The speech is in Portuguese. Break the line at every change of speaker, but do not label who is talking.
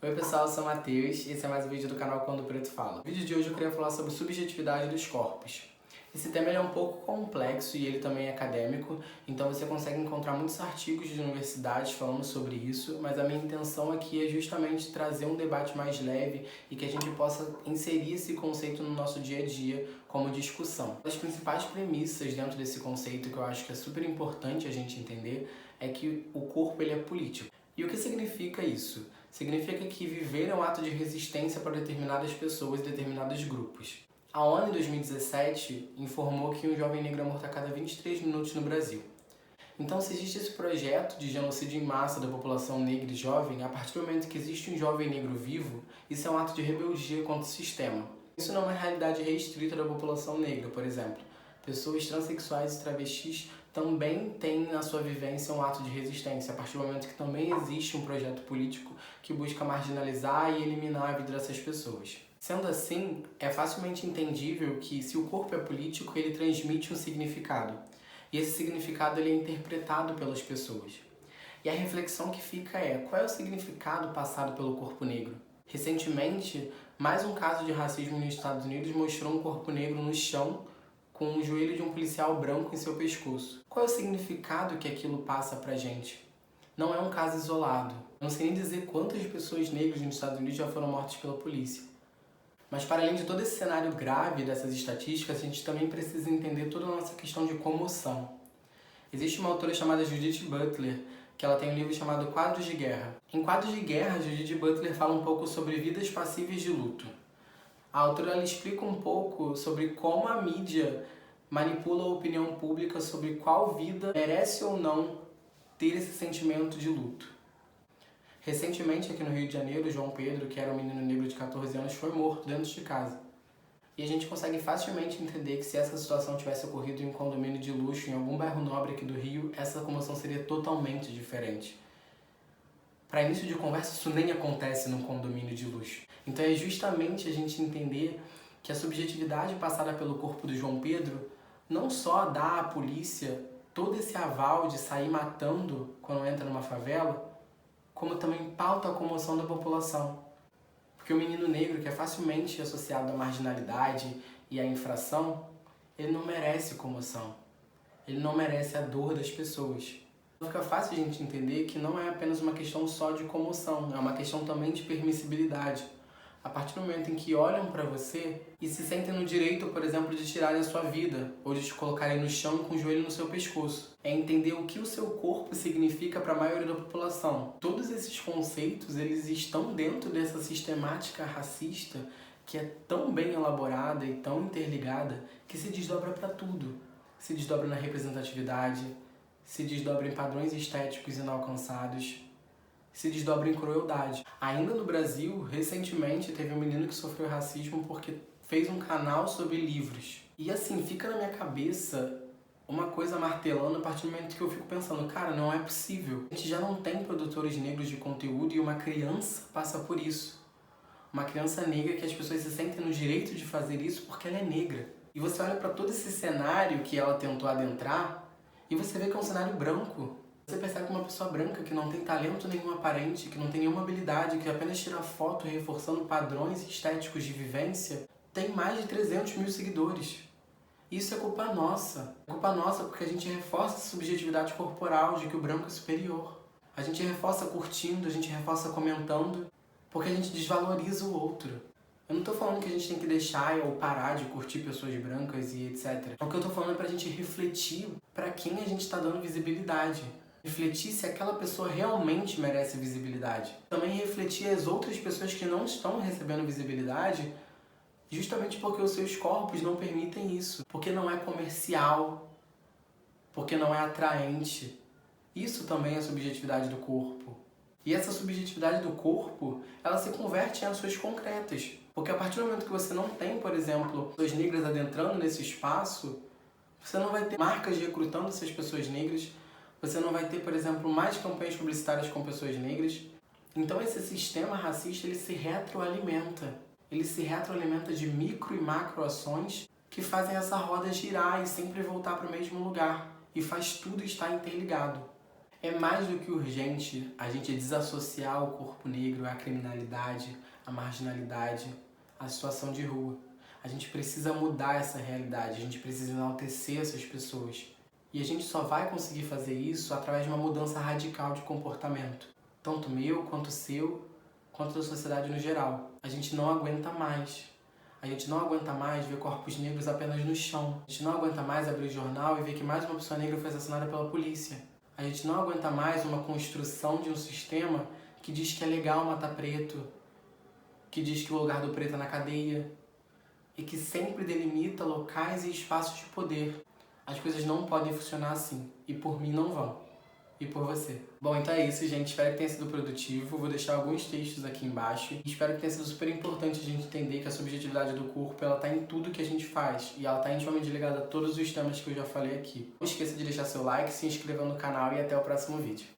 Oi pessoal, eu sou o Matheus e esse é mais um vídeo do canal Quando o Preto Fala. No vídeo de hoje eu queria falar sobre subjetividade dos corpos. Esse tema é um pouco complexo e ele também é acadêmico, então você consegue encontrar muitos artigos de universidades falando sobre isso, mas a minha intenção aqui é justamente trazer um debate mais leve e que a gente possa inserir esse conceito no nosso dia a dia como discussão. Uma das principais premissas dentro desse conceito que eu acho que é super importante a gente entender é que o corpo ele é político. E o que significa isso? Significa que viver é um ato de resistência para determinadas pessoas e determinados grupos. A ONU, em 2017, informou que um jovem negro é morto a cada 23 minutos no Brasil. Então, se existe esse projeto de genocídio em massa da população negra e jovem, a partir do momento que existe um jovem negro vivo, isso é um ato de rebeldia contra o sistema. Isso não é uma realidade restrita da população negra, por exemplo. Pessoas transexuais e travestis também têm na sua vivência um ato de resistência, a partir do momento que também existe um projeto político que busca marginalizar e eliminar a vida dessas pessoas. Sendo assim, é facilmente entendível que se o corpo é político, ele transmite um significado. E esse significado ele é interpretado pelas pessoas. E a reflexão que fica é, qual é o significado passado pelo corpo negro? Recentemente, mais um caso de racismo nos Estados Unidos mostrou um corpo negro no chão com o joelho de um policial branco em seu pescoço. Qual é o significado que aquilo passa pra gente? Não é um caso isolado. Eu não sei nem dizer quantas pessoas negras nos Estados Unidos já foram mortas pela polícia. Mas para além de todo esse cenário grave dessas estatísticas, a gente também precisa entender toda a nossa questão de comoção. Existe uma autora chamada Judith Butler, que ela tem um livro chamado Quadros de Guerra. Em Quadros de Guerra, Judith Butler fala um pouco sobre vidas passíveis de luto. A autora ela explica um pouco sobre como a mídia manipula a opinião pública sobre qual vida merece ou não ter esse sentimento de luto. Recentemente, aqui no Rio de Janeiro, João Pedro, que era um menino negro de 14 anos, foi morto dentro de casa. E a gente consegue facilmente entender que se essa situação tivesse ocorrido em um condomínio de luxo, em algum bairro nobre aqui do Rio, essa comoção seria totalmente diferente. Para início de conversa, isso nem acontece num condomínio de luxo. Então é justamente a gente entender que a subjetividade passada pelo corpo do João Pedro não só dá à polícia todo esse aval de sair matando quando entra numa favela, como também pauta a comoção da população. Porque o menino negro, que é facilmente associado à marginalidade e à infração, ele não merece comoção. Ele não merece a dor das pessoas. Fica fácil a gente entender que não é apenas uma questão só de comoção, é uma questão também de permissibilidade. A partir do momento em que olham para você e se sentem no direito, por exemplo, de tirarem a sua vida ou de te colocarem no chão com o joelho no seu pescoço. É entender o que o seu corpo significa para a maioria da população. Todos esses conceitos, eles estão dentro dessa sistemática racista que é tão bem elaborada e tão interligada que se desdobra para tudo. Se desdobra na representatividade, se desdobra em padrões estéticos inalcançados, se desdobra em crueldade. Ainda no Brasil, recentemente, teve um menino que sofreu racismo porque fez um canal sobre livros. E assim, fica na minha cabeça uma coisa martelando a partir do momento que eu fico pensando, cara, não é possível. A gente já não tem produtores negros de conteúdo e uma criança passa por isso. Uma criança negra que as pessoas se sentem no direito de fazer isso porque ela é negra. E você olha para todo esse cenário que ela tentou adentrar e você vê que é um cenário branco. Você percebe que uma pessoa branca que não tem talento nenhum aparente, que não tem nenhuma habilidade, que apenas tira foto reforçando padrões estéticos de vivência, tem mais de 300 mil seguidores. Isso é culpa nossa. É culpa nossa porque a gente reforça a subjetividade corporal de que o branco é superior. A gente reforça curtindo, a gente reforça comentando, porque a gente desvaloriza o outro. Eu não tô falando que a gente tem que deixar ou parar de curtir pessoas brancas e etc. O que eu tô falando é pra gente refletir pra quem a gente tá dando visibilidade. Refletir se aquela pessoa realmente merece visibilidade. Também refletir as outras pessoas que não estão recebendo visibilidade justamente porque os seus corpos não permitem isso. Porque não é comercial. Porque não é atraente. Isso também é subjetividade do corpo. E essa subjetividade do corpo, ela se converte em ações concretas. Porque a partir do momento que você não tem, por exemplo, pessoas negras adentrando nesse espaço, você não vai ter marcas recrutando essas pessoas negras, você não vai ter, por exemplo, mais campanhas publicitárias com pessoas negras. Então esse sistema racista, ele se retroalimenta. Ele se retroalimenta de micro e macro ações que fazem essa roda girar e sempre voltar para o mesmo lugar. E faz tudo estar interligado. É mais do que urgente a gente desassociar o corpo negro à criminalidade, à marginalidade, à situação de rua. A gente precisa mudar essa realidade, a gente precisa enaltecer essas pessoas. E a gente só vai conseguir fazer isso através de uma mudança radical de comportamento. Tanto meu, quanto seu, quanto da sociedade no geral. A gente não aguenta mais. A gente não aguenta mais ver corpos negros apenas no chão. A gente não aguenta mais abrir o jornal e ver que mais uma pessoa negra foi assassinada pela polícia. A gente não aguenta mais uma construção de um sistema que diz que é legal matar preto, que diz que o lugar do preto é na cadeia e que sempre delimita locais e espaços de poder. As coisas não podem funcionar assim, e por mim não vão. E por você. Bom, então é isso, gente. Espero que tenha sido produtivo. Vou deixar alguns textos aqui embaixo. Espero que tenha sido super importante a gente entender que a subjetividade do corpo, ela tá em tudo que a gente faz. E ela tá intimamente ligada a todos os temas que eu já falei aqui. Não esqueça de deixar seu like, se inscrever no canal e até o próximo vídeo.